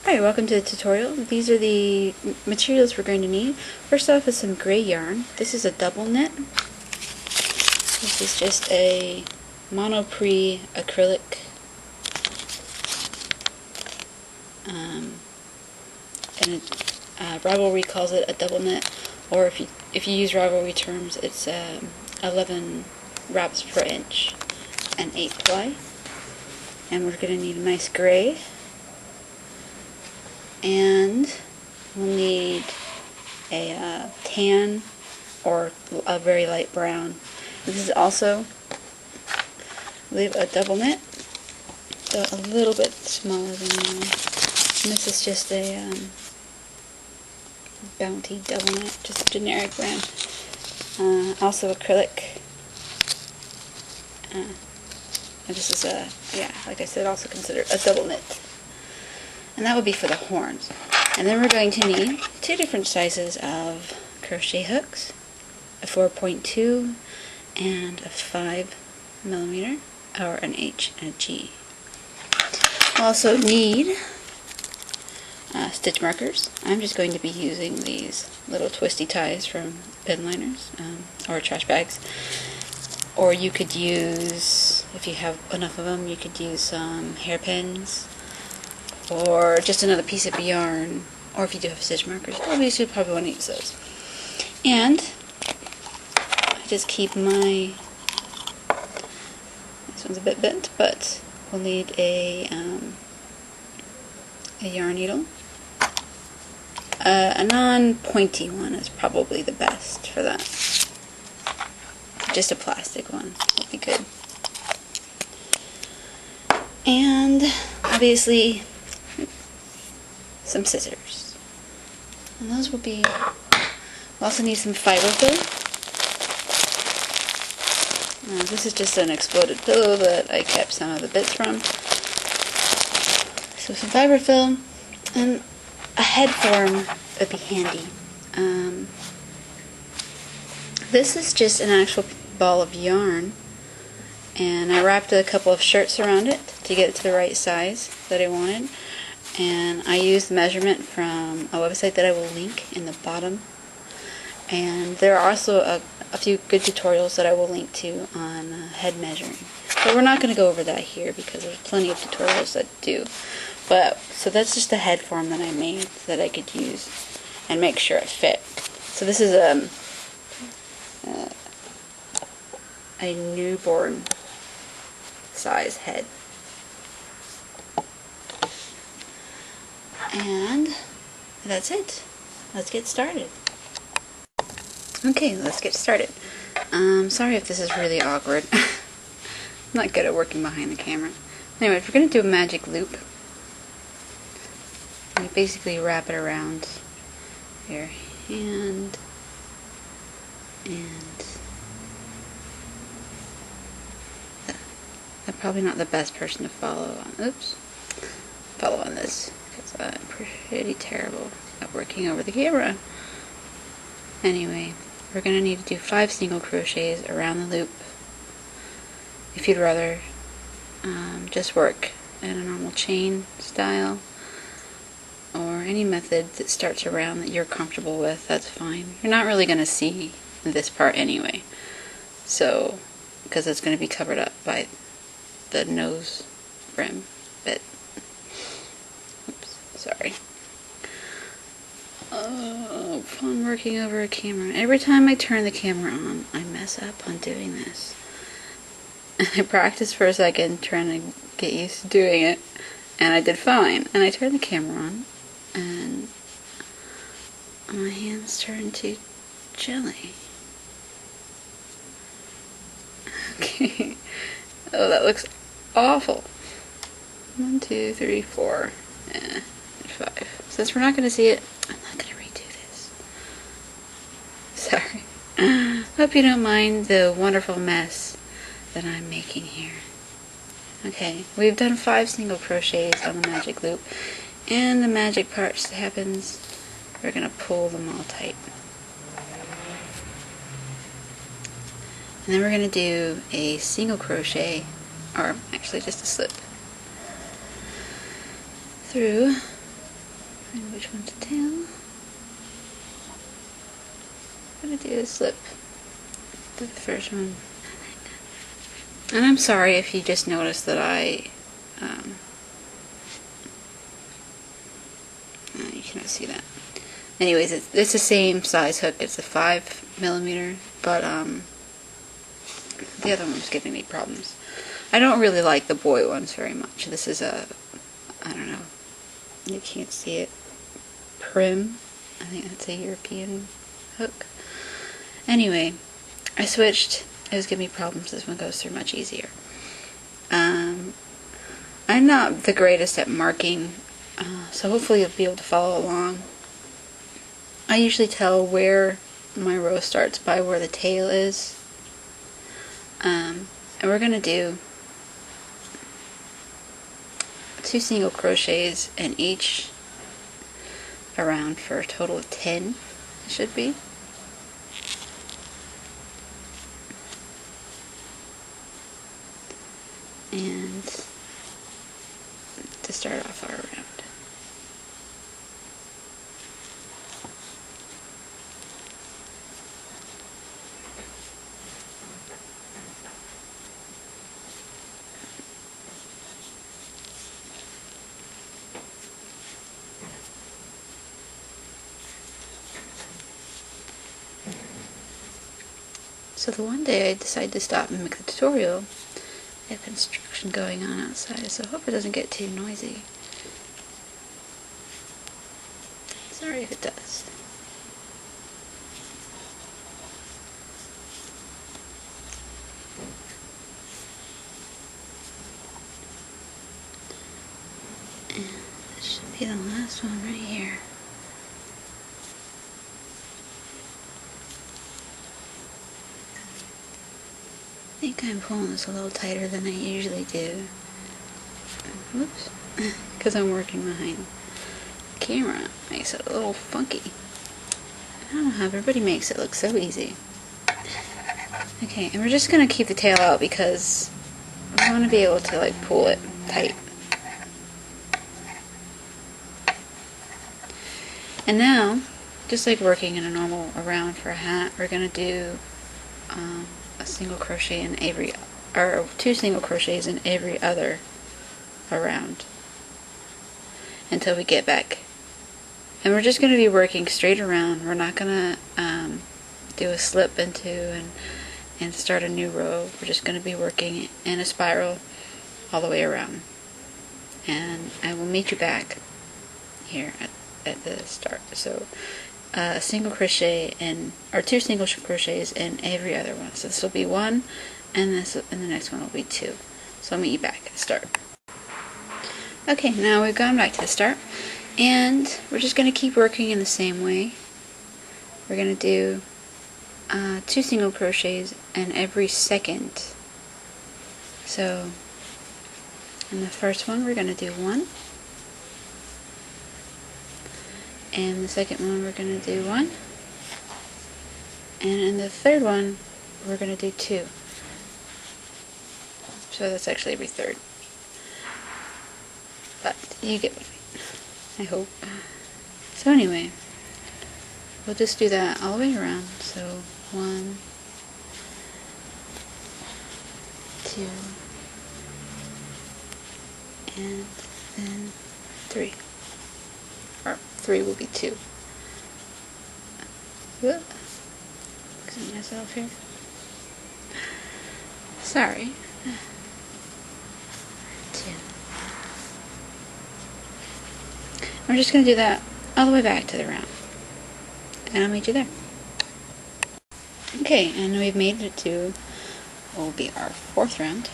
Hi, welcome to the tutorial. These are the materials we're going to need. First off is some gray yarn. This is a double knit. This is just a monopre acrylic and Ravelry calls it a double knit, or if you use Ravelry terms, it's 11 wraps per inch and 8 ply. And we're going to need a nice gray. And we'll need a tan or a very light brown. This is also, I believe, a double knit, so a little bit smaller than normal. And this is just a Bounty double knit, just a generic brand. Also acrylic. And this is like I said, also considered a double knit. And that would be for the horns. And then we're going to need 2 different sizes of crochet hooks, a 4.2 and a 5mm, or an H and a G. We'll also need stitch markers. I'm just going to be using these little twisty ties from bin liners or trash bags. Or you could use, if you have enough of them, you could use some hairpins, or just another piece of yarn, or if you do have stitch markers, you probably want to use those. And I just keep this one's a bit bent, but we'll need a yarn needle. A non-pointy one is probably the best for that. Just a plastic one would be good. And obviously some scissors. And those will be, we'll also need some fiberfill. This is just an exploded pillow that I kept some of the bits from. So some fiberfill, and a head form would be handy. This is just an actual ball of yarn, and I wrapped a couple of shirts around it to get it to the right size that I wanted. And I used the measurement from a website that I will link in the bottom. And there are also a few good tutorials that I will link to on head measuring. But we're not going to go over that here because there's plenty of tutorials that do. But so that's just the head form that I made that I could use and make sure it fit. So this is a newborn size head. And that's it. Let's get started. Okay, let's get started. Sorry if this is really awkward. I'm not good at working behind the camera. Anyway, we're going to do a magic loop. You basically wrap it around your hand and I'm probably not the best person to follow on this. I'm pretty terrible at working over the camera. Anyway, we're going to need to do 5 single crochets around the loop. If you'd rather just work in a normal chain style, or any method that starts around that you're comfortable with, that's fine. You're not really going to see this part anyway, so because it's going to be covered up by the nose brim bit. Sorry. Oh, fun working over a camera. Every time I turn the camera on, I mess up on doing this. I practiced for a second trying to get used to doing it, and I did fine. And I turned the camera on, and my hands turned to jelly. Okay. Oh, that looks awful. 1, 2, 3, 4. 5. Since we're not going to see it, I'm not going to redo this. Sorry. Hope you don't mind the wonderful mess that I'm making here. Okay, we've done 5 single crochets on the magic loop, and the magic part happens. We're going to pull them all tight. And then we're going to do a single crochet, or actually just a slip, through Find which one's the tail. I'm gonna do a slip to the first one. And I'm sorry if you just noticed that you cannot see that. Anyways, it's the same size hook. It's a 5mm, but the other one's giving me problems. I don't really like the boy ones very much. This is a, I don't know, you can't see it, Prim. I think that's a European hook. Anyway, I switched. It was giving me problems. This one goes through much easier. I'm not the greatest at marking, so hopefully you'll be able to follow along. I usually tell where my row starts by where the tail is. And we're going to do 2 single crochets in each around for a total of 10, it should be. And to start off our round. So the one day I decided to stop and make the tutorial, I have construction going on outside, so I hope it doesn't get too noisy. Sorry if it does. And this should be the last one right here. I think I'm pulling this a little tighter than I usually do. Whoops. Because I'm working behind the camera. Makes it a little funky. I don't know how everybody makes it look so easy. Okay, and we're just going to keep the tail out because I want to be able to like pull it tight. And now, just like working in a normal around for a hat, we're going to do a single crochet in every, or 2 single crochets in every other around until we get back. And we're just going to be working straight around. We're not going to do a slip into and start a new row. We're just going to be working in a spiral all the way around. And I will meet you back here at the start. So a single crochet in, or 2 single crochets in every other one. So this will be 1, and the next one will be 2. So I'll meet you back at the start. Okay, now we've gone back to the start, and we're just going to keep working in the same way. We're going to do 2 single crochets in every second. So in the first one we're going to do 1. And the second one we're going to do 1. And in the third one we're going to do 2. So that's actually every third. But you get what I mean, I hope. So anyway, we'll just do that all the way around. So 1, 2, and then 3. Or 3 will be 2. Fixing myself here. Sorry. 2. I'm just going to do that all the way back to the round. And I'll meet you there. Okay, and we've made it to what will be our 4th round.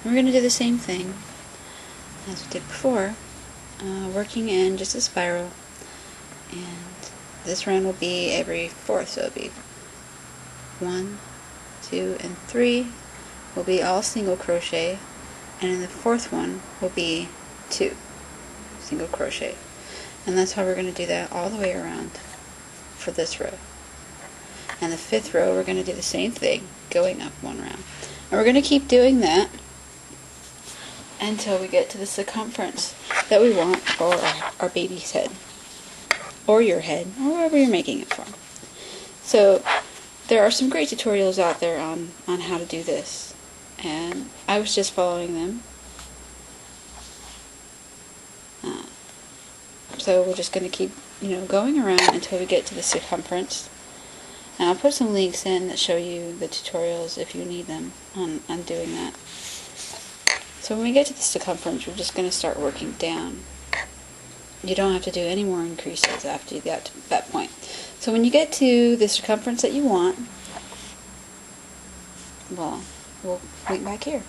We're going to do the same thing as we did before. Working in just a spiral, and this round will be every 4th, so it'll be 1, 2, and 3 will be all single crochet, and in the 4th one will be 2 single crochet, and that's how we're going to do that all the way around for this row. And the 5th row we're going to do the same thing, going up 1 round, and we're going to keep doing that until we get to the circumference. that we want for our baby's head, or your head, or whatever you're making it for. So there are some great tutorials out there on how to do this, and I was just following them. So we're just going to keep, going around until we get to the circumference. And I'll put some links in that show you the tutorials if you need them on doing that. So when we get to the circumference, we're just going to start working down. You don't have to do any more increases after you get to that point. So when you get to the circumference that you want, well, we'll meet back here.